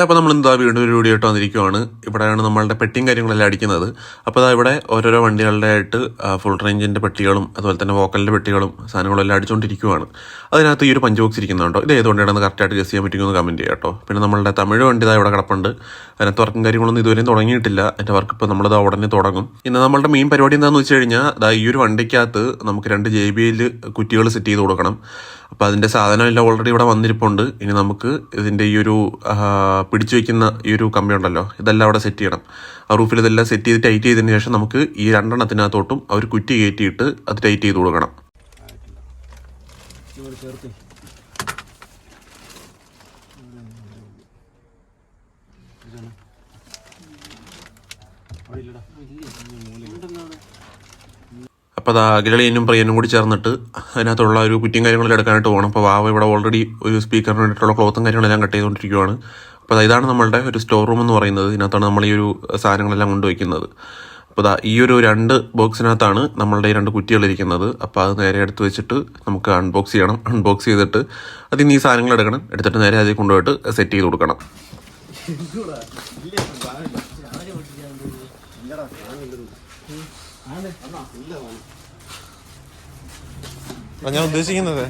അപ്പോൾ നമ്മൾ എന്താ വീണ്ടും ഒരു വീഡിയോ ആയിട്ട് വന്നിരിക്കുവാണ്. ഇവിടെയാണ് നമ്മളുടെ പെട്ടിയും കാര്യങ്ങളെല്ലാം അടിക്കുന്നത്. അപ്പോൾ അതാ ഇവിടെ ഓരോരോ വണ്ടികളുടെ ആയിട്ട് ഫുൾ റേഞ്ചിൻ്റെ പെട്ടികളും അതുപോലെ തന്നെ വോക്കലിൻ്റെ പെട്ടികളും സാധനങ്ങളും എല്ലാം അടിച്ചുകൊണ്ടിരിക്കുവാണ്. അതിനകത്ത് ഈ ഒരു പഞ്ച് ബോക്സ് ഇരിക്കുന്നുണ്ടോ, ഇത് ഏതുകൊണ്ടാണെന്ന് കറക്റ്റായിട്ട് ഗസ് ചെയ്യാൻ പറ്റുമെന്ന് കമൻറ്റ് ചെയ്യാം കേട്ടോ. പിന്നെ നമ്മളുടെ തമിഴ് വണ്ടി ഇതാ ഇവിടെ കിടപ്പുണ്ട്. അതിനകത്ത് വർക്കും കാര്യങ്ങളൊന്നും ഇതുവരെയും തുടങ്ങിയിട്ടില്ല. അതിൻ്റെ വർക്ക് ഇപ്പോൾ നമ്മളിതാ ഉടനെ തുടങ്ങും. ഇന്ന് നമ്മളുടെ മെയിൻ പരിപാടി എന്താണെന്ന് വെച്ച് കഴിഞ്ഞാൽ ഈ ഒരു വണ്ടിക്കകത്ത് നമുക്ക് 2 JBL കുറ്റികൾ സെറ്റ് ചെയ്ത് കൊടുക്കണം. അപ്പോൾ അതിൻ്റെ സാധനമെല്ലാം ഓൾറെഡി ഇവിടെ വന്നിരിപ്പുണ്ട്. ഇനി നമുക്ക് ഇതിൻ്റെ ഈ ഒരു പിടിച്ചു വയ്ക്കുന്ന ഈ ഒരു കമ്പി ഉണ്ടല്ലോ, ഇതെല്ലാം അവിടെ സെറ്റ് ചെയ്യണം. ആ റൂഫിൽ ഇതെല്ലാം സെറ്റ് ചെയ്ത് ടൈറ്റ് ചെയ്തതിന് ശേഷം നമുക്ക് ഈ 2 എണ്ണത്തിനകത്തോട്ടും ആ ഒരു കുറ്റി കയറ്റിയിട്ട് അത് ടൈറ്റ് ചെയ്ത് കൊടുക്കണം. അപ്പോൾ അത് അഖിലേനും പ്രിയനും കൂടി ചേർന്നിട്ട് അതിനകത്തുള്ള ഒരു കുറ്റിയും കാര്യങ്ങളെല്ലാം എടുക്കാനായിട്ട് പോകണം. അപ്പോൾ വാവ ഇവിടെ ഓൾറെഡി ഒരു സ്പീക്കറിന് വേണ്ടിയിട്ടുള്ള ക്ലോത്തും കാര്യങ്ങളെല്ലാം കട്ട് ചെയ്തുകൊണ്ടിരിക്കുകയാണ്. അപ്പോൾ ഇതാണ് നമ്മളുടെ ഒരു സ്റ്റോർ റൂം എന്ന് പറയുന്നത്. ഇതിനകത്താണ് നമ്മൾ ഈ ഒരു സാധനങ്ങളെല്ലാം കൊണ്ടുവയ്ക്കുന്നത്. അപ്പോൾ ഈ ഒരു 2 ബോക്സിനകത്താണ് നമ്മളുടെ ഈ 2 കുറ്റികളിരിക്കുന്നത്. അപ്പോൾ അത് നേരെ എടുത്ത് വെച്ചിട്ട് നമുക്ക് അൺബോക്സ് ചെയ്യണം. അൺബോക്സ് ചെയ്തിട്ട് അതിന് ഈ സാധനങ്ങൾ എടുക്കണം. എടുത്തിട്ട് നേരെ അതിൽ കൊണ്ടുപോയിട്ട് സെറ്റ് ചെയ്ത് കൊടുക്കണം. ഞാൻ ഉദ്ദേശിക്കുന്നത്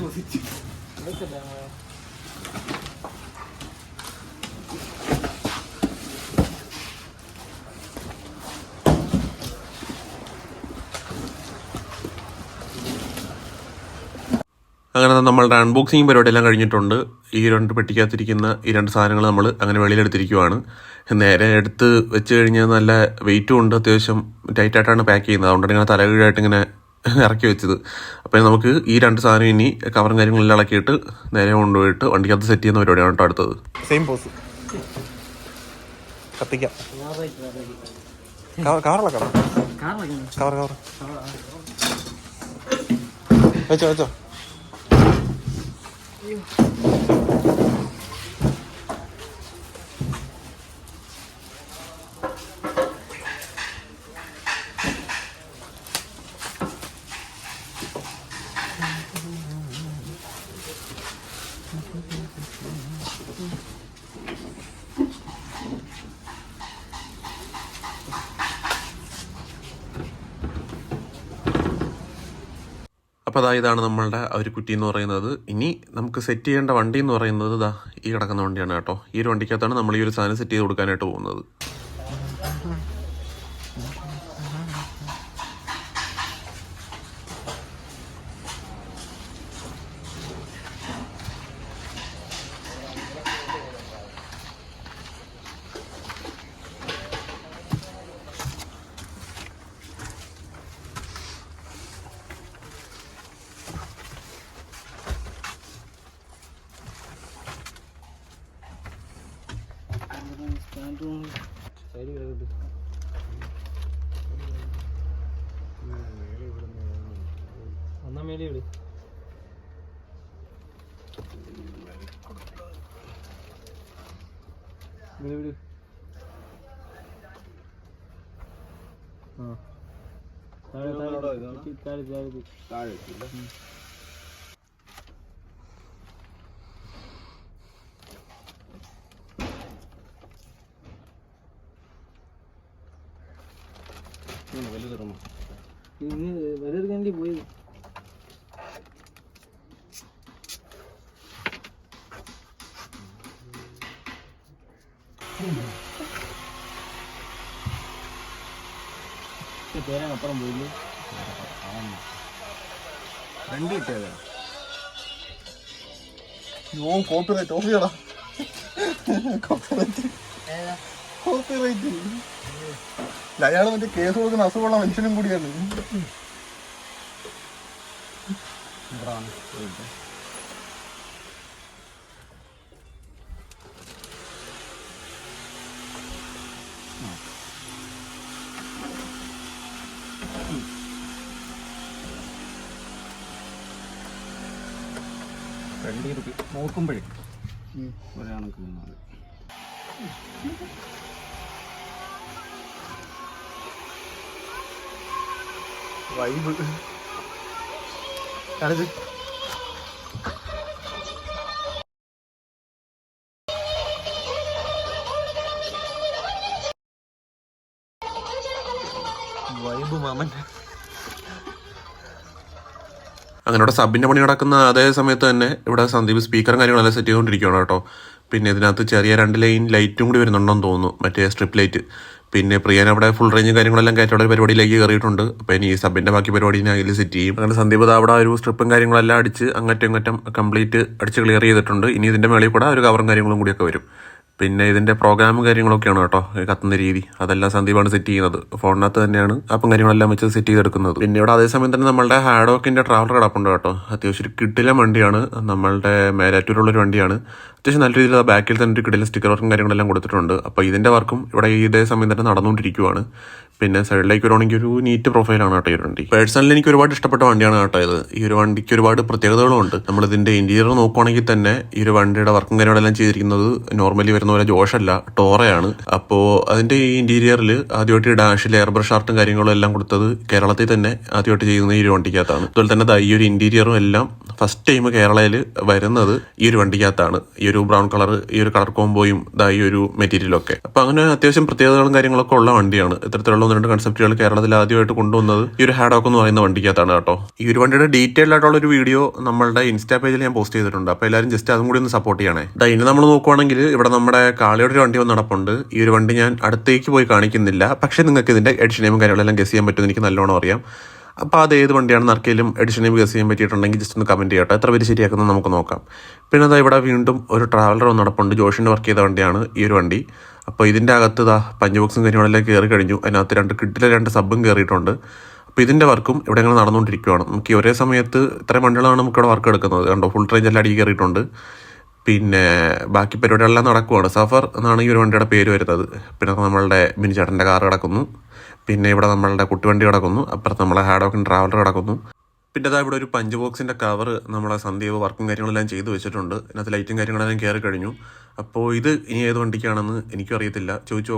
അങ്ങനെ നമ്മളുടെ അൺബോക്സിങ് പരിപാടിയെല്ലാം കഴിഞ്ഞിട്ടുണ്ട്. ഈ 2 പെട്ടിക്കകത്തിരിക്കുന്ന ഈ 2 സാധനങ്ങൾ നമ്മൾ അങ്ങനെ വെളിയിലെടുത്തിരിക്കുവാണ്. നേരെ എടുത്ത് വെച്ച് കഴിഞ്ഞാൽ നല്ല വെയിറ്റും ഉണ്ട്, അത്യാവശ്യം ടൈറ്റായിട്ടാണ് പാക്ക് ചെയ്യുന്നത്. അതുകൊണ്ടാണ് ഇങ്ങനെ തലകീഴായിട്ട് ഇങ്ങനെ ഇറക്കി വെച്ചത്. അപ്പോൾ നമുക്ക് ഈ 2 സാധനം ഇനി കവറും കാര്യങ്ങളെല്ലാം ഇളക്കിയിട്ട് നേരെ കൊണ്ടുപോയിട്ട് വണ്ടിക്കകത്ത് സെറ്റ് ചെയ്യുന്ന പരിപാടിയാണ് കേട്ടോ അടുത്തത്. Same pose കത്തിക്കാം. കവർ വെച്ചോ. അപ്പോൾ ഇതാണ് നമ്മളുടെ ഒരു കുറ്റി എന്ന് പറയുന്നത്. ഇനി നമുക്ക് സെറ്റ് ചെയ്യേണ്ട വണ്ടി എന്ന് പറയുന്നത് ഈ കിടക്കുന്ന വണ്ടിയാണ് കേട്ടോ. ഈ ഒരു വണ്ടിക്കകത്താണ് നമ്മൾ ഈ ഒരു സാധനം സെറ്റ് ചെയ്ത് കൊടുക്കാനായിട്ട് പോകുന്നത്. വലുതെടുക്കേണ്ടി പോയി. പേരപ്പുറം പോയില്ലേ വണ്ടി കിട്ടിയതാ. കോപ്പിറൈറ്റ് ഓഫ് ചെയ്യടാ. കോപ്പിറൈറ്റ് അയാള് മറ്റേ കേസ് കൊടുക്കുന്ന അസുഖമുള്ള മനുഷ്യനും കൂടിയാണ്. നോക്കുമ്പോഴേ ഒരാൾക്ക് വൈബ് കാണിച്ച് വൈബ് മാമൻ. അങ്ങനെ ഇവിടെ സബിൻ്റെ പണി നടക്കുന്ന അതേ സമയത്ത് തന്നെ ഇവിടെ സന്ദീപ് സ്പീക്കറും കാര്യങ്ങളെല്ലാം സെറ്റ് ചെയ്തുകൊണ്ടിരിക്കുകയാണ് കേട്ടോ. പിന്നെ ഇതിനകത്ത് ചെറിയ 2 ലൈൻ ലൈറ്റും കൂടി വരുന്നുണ്ടെന്ന് തോന്നുന്നു, മറ്റേ സ്ട്രിപ്പ് ലൈറ്റ്. പിന്നെ പ്രിയൻ അവിടെ ഫുൾ റേഞ്ചും കാര്യങ്ങളെല്ലാം കയറ്റോടെ പരിപാടിയിലേക്ക് കയറിയിട്ടുണ്ട്. അപ്പോൾ ഇനി ഈ സബിൻ്റെ ബാക്കി പരിപാടി ഞാൻ അതിൽ സെറ്റ് ചെയ്യും. അങ്ങനെ സന്ദീപ് അവിടെ ഒരു സ്ട്രിപ്പും കാര്യങ്ങളെല്ലാം അടിച്ച് അങ്ങറ്റം കംപ്ലീറ്റ് അടിച്ച് ക്ലിയർ ചെയ്തിട്ടുണ്ട്. ഇനി ഇതിൻ്റെ മേളിൽ കൂടെ ഒരു കവറും കാര്യങ്ങളും കൂടിയൊക്കെ വരും. പിന്നെ ഇതിൻ്റെ പ്രോഗ്രാമും കാര്യങ്ങളൊക്കെയാണ് കേട്ടോ കത്തുന്ന രീതി, അതെല്ലാം സന്ദീപാണ് സെറ്റ് ചെയ്യുന്നത്. ഫോണിനകത്ത് തന്നെയാണ് ആപ്പും കാര്യങ്ങളെല്ലാം വെച്ച് സെറ്റ് ചെയ്തെടുക്കുന്നത്. പിന്നെ ഇവിടെ അതേസമയം തന്നെ നമ്മളുടെ ഹാഡോക്കിൻ്റെ ട്രാവലർ കിടപ്പുണ്ട് കേട്ടോ. അത്യാവശ്യം ഒരു കിടിലൻ വണ്ടിയാണ്, നമ്മളുടെ മേലാറ്റൂരുള്ളൊരു വണ്ടിയാണ്. അത്യാവശ്യം നല്ല രീതിയിൽ ബാക്കിൽ തന്നെ ഒരു കിടിലൻ സ്റ്റിക്കർ വർക്കും കാര്യങ്ങളെല്ലാം കൊടുത്തിട്ടുണ്ട്. അപ്പോൾ ഇതിൻ്റെ വർക്കും ഇവിടെ ഇതേ സമയം തന്നെ നടന്നുകൊണ്ടിരിക്കുവാണ്. പിന്നെ സൈഡിലേക്ക് വരുവാണെങ്കിൽ ഒരു നീറ്റ് പ്രൊഫൈലാണ് കേട്ടോ ഈ ഒരു വണ്ടി. പേഴ്സണലി എനിക്ക് ഒരുപാട് ഇഷ്ടപ്പെട്ട വണ്ടിയാണ് കേട്ടോ ഇത്. ഈ ഒരു വണ്ടിക്ക് ഒരുപാട് പ്രത്യേകതകളും ഉണ്ട്. നമ്മളിതിൻ്റെ ഇൻറ്റീരിയർ നോക്കുവാണെങ്കിൽ തന്നെ ഈ ഒരു വണ്ടിയുടെ വർക്കും കാര്യങ്ങളെല്ലാം ചെയ്തിരിക്കുന്നത് നോർമലി വരുന്ന പോലെ ജോഷല്ല, ടോറയാണ്. അപ്പോൾ അതിൻ്റെ ഈ ഇൻറ്റീരിയറിൽ ആദ്യമായിട്ട് ഡാഷിൽ എയർ ബ്രഷ് ആർട്ടും കാര്യങ്ങളും എല്ലാം കൊടുത്തത് കേരളത്തിൽ തന്നെ ആദ്യമായിട്ട് ചെയ്യുന്നത് ഈ ഒരു വണ്ടിക്കകത്താണ്. അതുപോലെ തന്നെ ഈ ഒരു ഇൻറ്റീരിയറും എല്ലാം ഫസ്റ്റ് ടൈം കേരളയിൽ വരുന്നത് ഈ ഒരു വണ്ടിക്കകത്താണ്. ഈ ഒരു ബ്രൗൺ കളർ, ഈ ഒരു കളർ കോംബോയും ഈ ഒരു മെറ്റീരിയലൊക്കെ. അപ്പോൾ അങ്ങനെ അത്യാവശ്യം പ്രത്യേകതകളും കാര്യങ്ങളൊക്കെ ഉള്ള വണ്ടിയാണ്. ഇത്തരത്തിലുള്ള 1-2 കൺസെപ്റ്റുകൾ കേരളത്തിൽ ആദ്യമായിട്ട് കൊണ്ടുവന്നത് ഈ ഒരു ഹാഡോക്ക് എന്ന് പറയുന്ന വണ്ടിക്കകത്താണ് കേട്ടോ. ഈ ഒരു വണ്ടിയുടെ ഡീറ്റെയിൽഡ് ആയിട്ടുള്ള ഒരു വീഡിയോ നമ്മളുടെ ഇൻസ്റ്റാ പേജിൽ ഞാൻ പോസ്റ്റ് ചെയ്തിട്ടുണ്ട്. അപ്പോൾ എല്ലാവരും ജസ്റ്റ് അതും കൂടി ഒന്ന് സപ്പോർട്ട് ചെയ്യണേ. ഇനി നമ്മൾ നോക്കുവാണെങ്കിൽ ഇവിടെ നമ്മുടെ കാളിയുടെ ഒരു വണ്ടി വന്ന് നടപ്പുണ്ട്. ഈ ഒരു വണ്ടി ഞാൻ അടുത്തേക്ക് പോയി കാണിക്കുന്നില്ല, പക്ഷേ നിങ്ങൾക്ക് ഇതിൻ്റെ എഡിഷൻ നെയിമും കാര്യങ്ങളെല്ലാം ഗസ് ചെയ്യാൻ പറ്റുമെന്ന് എനിക്ക് നല്ലോണം അറിയാം. അപ്പോൾ അത് ഏത് വണ്ടിയാണെന്ന് ആർക്കെങ്കിലും എഡിഷൻ നെയിം ഗസ് ചെയ്യാൻ പറ്റിയിട്ടുണ്ടെങ്കിൽ ജസ്റ്റ് ഒന്ന് കമൻറ്റ് ചെയ്യട്ടെ. എത്ര പേര് ശരിയാക്കുന്നത് നമുക്ക് നോക്കാം. പിന്നെ ഇവിടെ വീണ്ടും ഒരു ട്രാവലർ വന്ന് നടപ്പുണ്ട്. ജോഷിൻ്റെ വർക്ക് ചെയ്ത വണ്ടിയാണ് ഈ ഒരു വണ്ടി. അപ്പോൾ ഇതിൻ്റെ അകത്ത് പഞ്ച് ബോക്സും കാര്യങ്ങളെല്ലാം കയറി കഴിഞ്ഞു. അതിനകത്ത് 2 സബും കയറിയിട്ടുണ്ട്. അപ്പോൾ ഇതിൻ്റെ വർക്കും ഇവിടെ ഇങ്ങനെ നടന്നുകൊണ്ടിരിക്കുകയാണ്. നമുക്ക് ഒരേ സമയത്ത് ഇത്രയും വണ്ടികളാണ് നമുക്കിവിടെ വർക്ക് എടുക്കുന്നത്. കണ്ടോ, ഫുൾ റേഞ്ച് എല്ലാം അടിയിൽ കയറിയിട്ടുണ്ട്. പിന്നെ ബാക്കി പരിപാടികളെല്ലാം നടക്കുവാണ്. സഫർ എന്നാണ് ഈ ഒരു വണ്ടിയുടെ പേര് വരുന്നത്. പിന്നെ നമ്മളുടെ ബിനിച്ചേട്ടൻ്റെ കാർ കിടക്കുന്നു. പിന്നെ ഇവിടെ നമ്മളുടെ കുട്ടിവണ്ടി കിടക്കുന്നു. അപ്പുറത്ത് നമ്മളെ ഹാഡോക്കിൻ ട്രാവലർ കിടക്കുന്നു. പിന്നെ ഇവിടെ ഒരു പഞ്ച് ബോക്സിൻ്റെ കവർ നമ്മളെ സന്ദീപ് വർക്കും കാര്യങ്ങളെല്ലാം ചെയ്ത് വെച്ചിട്ടുണ്ട്. ഇതിനകത്ത് ലൈറ്റും കാര്യങ്ങളെല്ലാം കയറി കഴിഞ്ഞു. അപ്പോൾ ഇത് ഇനി ഏത് വണ്ടിക്കാണെന്ന് എനിക്കും അറിയത്തില്ല, ചോദിച്ചു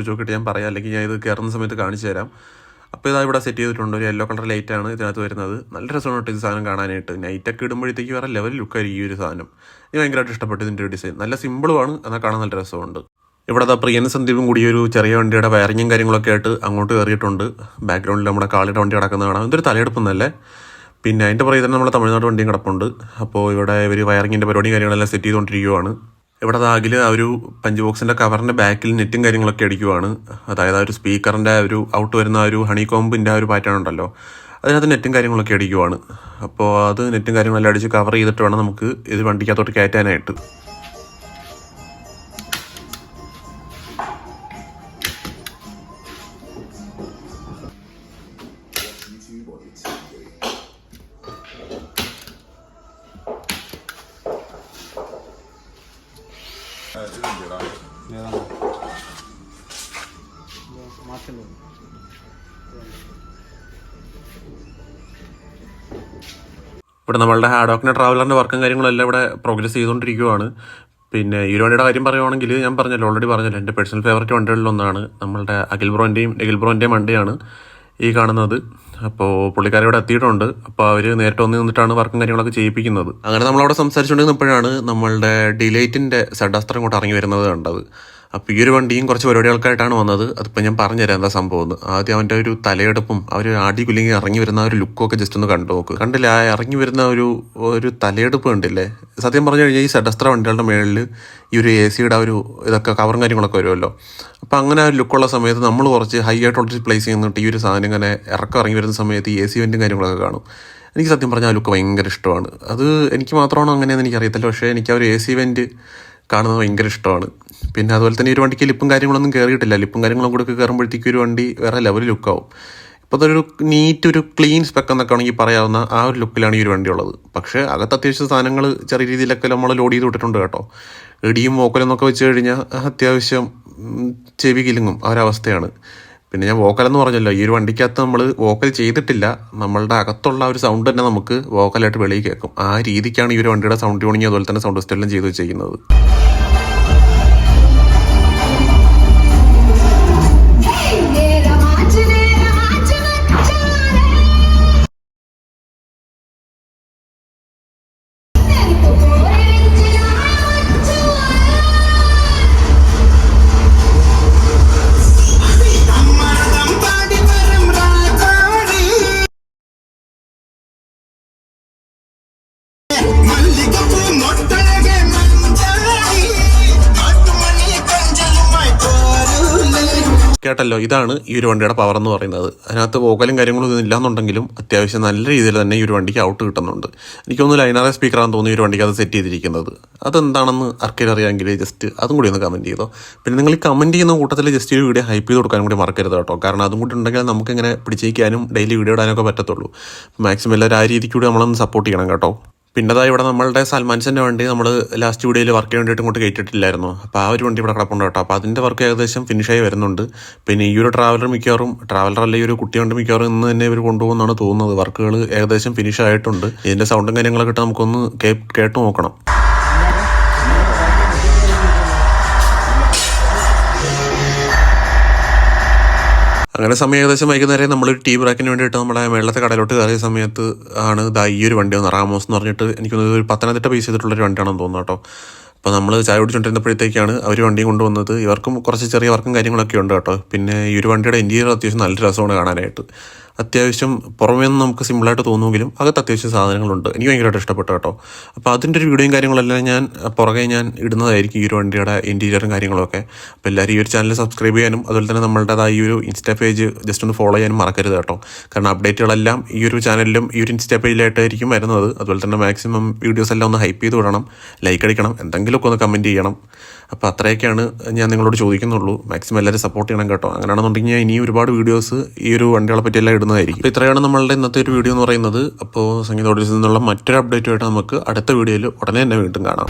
നോക്കിയിട്ട് ഞാൻ പറയാം, അല്ലെങ്കിൽ ഞാൻ ഇത് കയറുന്ന സമയത്ത് കാണിച്ചു തരാം. അപ്പോൾ ഇവിടെ സെറ്റ് ചെയ്തിട്ടുണ്ട്. ഒരു യെല്ലോ കളർ ലൈറ്റാണ് ഇതിനകത്ത് വരുന്നത്. നല്ല രസമാണ് ഈ സാധനം കാണാനായിട്ട്. നൈറ്റൊക്കെ ഇടുമ്പോഴത്തേക്ക് വേറെ ലെവൽ ലുക്കായിരിക്കും ഈ ഒരു സാധനം. എനിക്ക് ഭയങ്കരമായിട്ട് ഇഷ്ടപ്പെട്ടു ഇതിൻ്റെ ഒരു ഡിസൈൻ. നല്ല സിമ്പിളുമാണ്, എന്നാൽ കാണാൻ നല്ല രസമുണ്ട്. ഇവിടെ പ്രിയൻ സന്ദീപും കൂടി ഒരു ചെറിയ വണ്ടിയുടെ വയറിങ്ങും കാര്യങ്ങളൊക്കെ ആയിട്ട് അങ്ങോട്ട് കയറിയിട്ടുണ്ട്. ബാക്ക്ഗ്രൗണ്ടിൽ നമ്മുടെ കാളിയുടെ വണ്ടി കിടക്കുന്ന കാണാം. ഇതൊരു തലയെടുപ്പെന്നല്ലേ. പിന്നെ അതിൻ്റെ പുറകെ തന്നെ നമ്മുടെ തമിഴ്നാട് വണ്ടിയും കിടപ്പുണ്ട്. അപ്പോൾ ഇവിടെ ഒരു വയറിങ്ങിൻ്റെ പരിപാടിയും കാര്യങ്ങളെല്ലാം സെറ്റ് ചെയ്തുകൊണ്ടിരിക്കുകയാണ്. ഇവിടെ അകിൽ ഒരു പഞ്ച് ബോക്സിൻ്റെ കവറിൻ്റെ ബാക്കിൽ നെറ്റും കാര്യങ്ങളൊക്കെ അടിക്കുവാണ്. അതായത് ഒരു സ്പീക്കറിൻ്റെ ഒരു ഔട്ട് വരുന്ന ഒരു ഹണി കോമ്പിൻ്റെ ഒരു പാറ്റേൺ ഉണ്ടല്ലോ, അതിനകത്ത് നെറ്റും കാര്യങ്ങളൊക്കെ അടിക്കുവാണ്. അപ്പോൾ അത് നെറ്റും കാര്യങ്ങളെല്ലാം അടിച്ച് കവർ ചെയ്തിട്ട് വേണം നമുക്ക് ഇത് വണ്ടിക്കകത്തോട്ട് കയറ്റാനായിട്ട്. ഇവിടെ നമ്മളുടെ ഹാഡോക്കിൻ്റെ ട്രാവലറിൻ്റെ വർക്കും കാര്യങ്ങളെല്ലാം ഇവിടെ പ്രോഗ്രസ് ചെയ്തുകൊണ്ടിരിക്കുകയാണ്. പിന്നെ ഈ ഒരു വണ്ടിയുടെ കാര്യം പറയുവാണെങ്കിൽ ഞാൻ ഓൾറെഡി പറഞ്ഞല്ലോ, എൻ്റെ പേഴ്സണൽ ഫേവറേറ്റ് വണ്ടികളിലൊന്നാണ്. നമ്മളുടെ അഖിൽ ബ്രോൻ്റെയും വണ്ടിയാണ് ഈ കാണുന്നത്. അപ്പോൾ പുള്ളിക്കാരി ഇവിടെ എത്തിയിട്ടുണ്ട്. അപ്പോൾ അവർ നേരിട്ട് നിന്നിട്ടാണ് വർക്കും കാര്യങ്ങളൊക്കെ ചെയ്യിപ്പിക്കുന്നത്. അങ്ങനെ നമ്മളവിടെ സംസാരിച്ചുകൊണ്ടിരുന്നപ്പോഴാണ് നമ്മളുടെ ഡിലൈറ്റിൻ്റെ സെഡാസ്റ്റർ ഇങ്ങോട്ട് ഇറങ്ങി വരുന്നത് കണ്ടത്. അപ്പോൾ ഈ ഒരു വണ്ടിയും കുറച്ച് പരിപാടികൾക്കായിട്ടാണ് വന്നത്. അതിപ്പോൾ ഞാൻ പറഞ്ഞുതരാം എന്താ സംഭവം എന്ന്. ആദ്യം അവൻ്റെ ഒരു തലയെടുപ്പും അവർ ആടി കുലുങ്ങി ഇറങ്ങി വരുന്ന ഒരു ലുക്കൊക്കെ ജസ്റ്റ് ഒന്ന് കണ്ടു നോക്ക്. കണ്ടില്ല, ആ ഇറങ്ങി വരുന്ന ഒരു തലയെടുപ്പ് കണ്ടില്ലേ. സത്യം പറഞ്ഞു കഴിഞ്ഞാൽ ഈ സെഡസ്ത്ര വണ്ടികളുടെ മേളിൽ ഈ ഒരു AC-യുടെ ഇതൊക്കെ കവറും കാര്യങ്ങളൊക്കെ വരുമല്ലോ. അപ്പോൾ അങ്ങനെ ഒരു ലുക്കുള്ള സമയത്ത് നമ്മൾ കുറച്ച് ഹൈ ആയിട്ടുള്ള പ്ലേസ് ചെയ്യുന്നിട്ട് ഈ ഒരു സാധനം ഇങ്ങനെ ഇറങ്ങി വരുന്ന സമയത്ത് AC വെൻറ്റും കാര്യങ്ങളൊക്കെ കാണും. എനിക്ക് സത്യം പറഞ്ഞാൽ ആ ലുക്ക് ഭയങ്കര ഇഷ്ടമാണ്. അത് എനിക്ക് മാത്രമാണോ അങ്ങനെയെന്ന് എനിക്കറിയത്തില്ല, പക്ഷേ എനിക്ക് ആ ഒരു AC വെൻറ്റ് കാണുന്നത് ഭയങ്കര ഇഷ്ടമാണ്. പിന്നെ അതുപോലെ തന്നെ ഈ ഒരു വണ്ടിക്ക് ലിപ്പും കാര്യങ്ങളൊന്നും കയറിയിട്ടില്ല. ലിപ്പും കാര്യങ്ങളും കൂടെ കയറുമ്പോഴത്തേക്ക് ഒരു വണ്ടി വേറെ ലെവൽ ലുക്കാവും. ഇപ്പോൾ അതൊരു ഒരു ക്ലീൻ സ്പെക്ക് എന്നൊക്കെ ആണെങ്കിൽ പറയാവുന്ന ആ ഒരു ലുക്കിലാണ് ഈ ഒരു വണ്ടി ഉള്ളത്. പക്ഷേ അകത്ത് അത്യാവശ്യം സാധനങ്ങൾ ചെറിയ രീതിയിലൊക്കെ നമ്മൾ ലോഡ് ചെയ്ത് വിട്ടിട്ടുണ്ട് കേട്ടോ. ഇടിയും വോക്കലെന്നൊക്കെ വെച്ച് കഴിഞ്ഞാൽ അത്യാവശ്യം ചെവി കിലുങ്ങും ആ ഒരവസ്ഥയാണ്. പിന്നെ ഞാൻ വോക്കലെന്ന് പറഞ്ഞല്ലോ, ഈ ഒരു വണ്ടിക്കകത്ത് നമ്മൾ വോക്കൽ ചെയ്തിട്ടില്ല. നമ്മളുടെ അകത്തുള്ള ഒരു സൗണ്ട് തന്നെ നമുക്ക് വോക്കലായിട്ട് വെളിയിൽ കേൾക്കും. ആ രീതിക്കാണ് ഈ ഒരു വണ്ടിയുടെ സൗണ്ട് ട്യൂണിങ് അതുപോലെ തന്നെ സൗണ്ട് സിസ്റ്റം ചെയ്ത് വെച്ചിരിക്കുന്നത്. കേട്ടല്ലോ, ഇതാണ് ഈ ഒരു വണ്ടിയുടെ പവർ എന്ന് പറയുന്നത്. അതിനകത്ത് വോക്കലും കാര്യങ്ങളും ഒന്നും ഇല്ലാന്നുണ്ടെങ്കിലും അത്യാവശ്യം നല്ല രീതിയിൽ തന്നെ ഈ ഒരു വണ്ടിക്ക് ഔട്ട് കിട്ടുന്നുണ്ട്. എനിക്കൊന്ന് ലൈനറെ സ്പീക്കറാണെന്ന് തോന്നി ഈ ഒരു വണ്ടിക്ക് അത് സെറ്റ് ചെയ്തിരിക്കുന്നത്. അതെന്താണെന്ന് ആർക്കെങ്കിലും അറിയാമെങ്കിൽ ജസ്റ്റ് അതും കൂടി ഒന്ന് കമൻറ്റ് ചെയ്തോ. പിന്നെ നിങ്ങൾ ഈ കമൻറ്റ് ചെയ്യുന്ന കൂട്ടത്തിൽ ജസ്റ്റ് ഒരു വീഡിയോ ഹൈപ്പ് ചെയ്ത് കൊടുക്കാനും കൂടി മറക്കരുത് കേട്ടോ. കാരണം അതും കൂടി ഉണ്ടെങ്കിൽ നമുക്കിങ്ങനെ പിടിച്ചേക്കാനും ഡെയിലി വീഡിയോ ഇടാനൊക്കെ പറ്റത്തുള്ളൂ. മാക്സിമം എല്ലാവരും ആ രീതിക്ക് കൂടി നമ്മളൊന്ന് സപ്പോർട്ട് ചെയ്യണം കേട്ടോ. പിന്നെ അതാ ഇവിടെ നമ്മളുടെ സൽമാൻസിൻ്റെ വണ്ടി നമ്മൾ ലാസ്റ്റ് വീഡിയോയിൽ വർക്ക് ചെയ്യാൻ വേണ്ടിയിട്ട് ഇങ്ങോട്ട് കയറ്റിട്ടില്ലായിരുന്നു. അപ്പോൾ ആ ഒരു വണ്ടി ഇവിടെ കിടപ്പുണ്ട് കേട്ടോ. അപ്പോൾ അതിൻ്റെ വർക്ക് ഏകദേശം ഫിനിഷായി വരുന്നുണ്ട്. പിന്നെ ഈ ഒരു ട്രാവലർ അല്ലെ ഈ ഒരു കുട്ടി വണ്ടി മിക്കവാറും ഇന്ന് തന്നെ ഇവർ കൊണ്ടുപോകുന്നതാണ് തോന്നുന്നത്. വർക്കുകൾ ഏകദേശം ഫിനിഷ് ആയിട്ടുണ്ട്. ഇതിൻ്റെ സൗണ്ടും കാര്യങ്ങളൊക്കെ ഇട്ട് നമുക്കൊന്ന് കേട്ട് നോക്കണം. അങ്ങനെ സമയം ഏകദേശം വൈകുന്നേരം നമ്മളൊരു ടീ ബ്രേക്കിന് വേണ്ടിയിട്ട് നമ്മുടെ മേളത്തെ കടയിലോട്ട് കയറിയ സമയത്ത് ആണ് ഈ ഒരു വണ്ടി വന്നത്. റാമോസ് എന്ന് പറഞ്ഞിട്ട് എനിക്കൊന്ന് ഒരു പത്തനംതിട്ട ബേസ് ചെയ്തിട്ടുള്ളൊരു വണ്ടിയാണെന്ന് തോന്നുന്നു കേട്ടോ. അപ്പോൾ നമ്മൾ ചായ കുടിച്ചുകൊണ്ടിരുന്നപ്പോഴത്തേക്കാണ് അവർ വണ്ടി കൊണ്ടുവന്നത്. ഇവർക്കും കുറച്ച് ചെറിയ വർക്കും കാര്യങ്ങളൊക്കെ ഉണ്ട് കേട്ടോ. പിന്നെ ഈ ഒരു വണ്ടിയുടെ ഇൻറ്റീരിയർ അത്യാവശ്യം നല്ല രസമാണ് കാണാനായിട്ട്. അത്യാവശ്യം പുറമേ നിന്ന് നമുക്ക് സിമ്പിളായിട്ട് തോന്നുമെങ്കിലും അകത്ത് അത്യാവശ്യം സാധനങ്ങളുണ്ട്. എനിക്ക് ഭയങ്കരമായിട്ട് ഇഷ്ടപ്പെട്ടു കേട്ടോ. അപ്പോൾ അതിൻ്റെ ഒരു വീഡിയോയും കാര്യങ്ങളെല്ലാം ഞാൻ ഇടുന്നതായിരിക്കും ഈ ഒരു വണ്ടിയുടെ ഇൻറ്റീരിയറും കാര്യങ്ങളൊക്കെ. അപ്പോൾ എല്ലാവരും ഈ ഒരു ചാനൽ സബ്സ്ക്രൈബ് ചെയ്യാനും അതുപോലെ തന്നെ നമ്മളുടേതായ ഈ ഒരു ഇൻസ്റ്റാ പേജ് ജസ്റ്റ് ഒന്ന് ഫോളോ ചെയ്യാനും മറക്കരുത് കേട്ടോ. കാരണം അപ്ഡേറ്റുകളെല്ലാം ഈ ഒരു ചാനലിലും ഈ ഒരു ഇൻസ്റ്റാ പേജിലായിട്ടായിരിക്കും വരുന്നത്. അതുപോലെ തന്നെ മാക്സിമം വീഡിയോസ് എല്ലാം ഒന്ന് ഹൈപ്പ് ചെയ്ത് വിടണം, ലൈക്ക് അടിക്കണം, എന്തെങ്കിലുമൊക്കെ ഒന്ന് കമൻറ്റ് ചെയ്യണം. അപ്പോൾ അത്രയൊക്കെയാണ് ഞാൻ നിങ്ങളോട് ചോദിക്കുന്നുള്ളൂ. മാക്സിമം എല്ലാവരും സപ്പോർട്ട് ചെയ്യണം കേട്ടോ. അങ്ങനെയാണെന്നുണ്ടെങ്കിൽ ഞാൻ ഇനി ഒരുപാട് വീഡിയോസ് ഈ ഒരു വണ്ടികളെ പറ്റിയെല്ലാം ഇടുന്നതായിരിക്കും. അപ്പോൾ ഇത്രയാണ് നമ്മളുടെ ഇന്നത്തെ ഒരു വീഡിയോ എന്ന് പറയുന്നത്. അപ്പോൾ സംഗീത ഓഡിയോസിൽ നിന്നുള്ള മറ്റൊരു അപ്ഡേറ്റുമായിട്ട് നമുക്ക് അടുത്ത വീഡിയോയിൽ ഉടനെ തന്നെ വീണ്ടും കാണാം.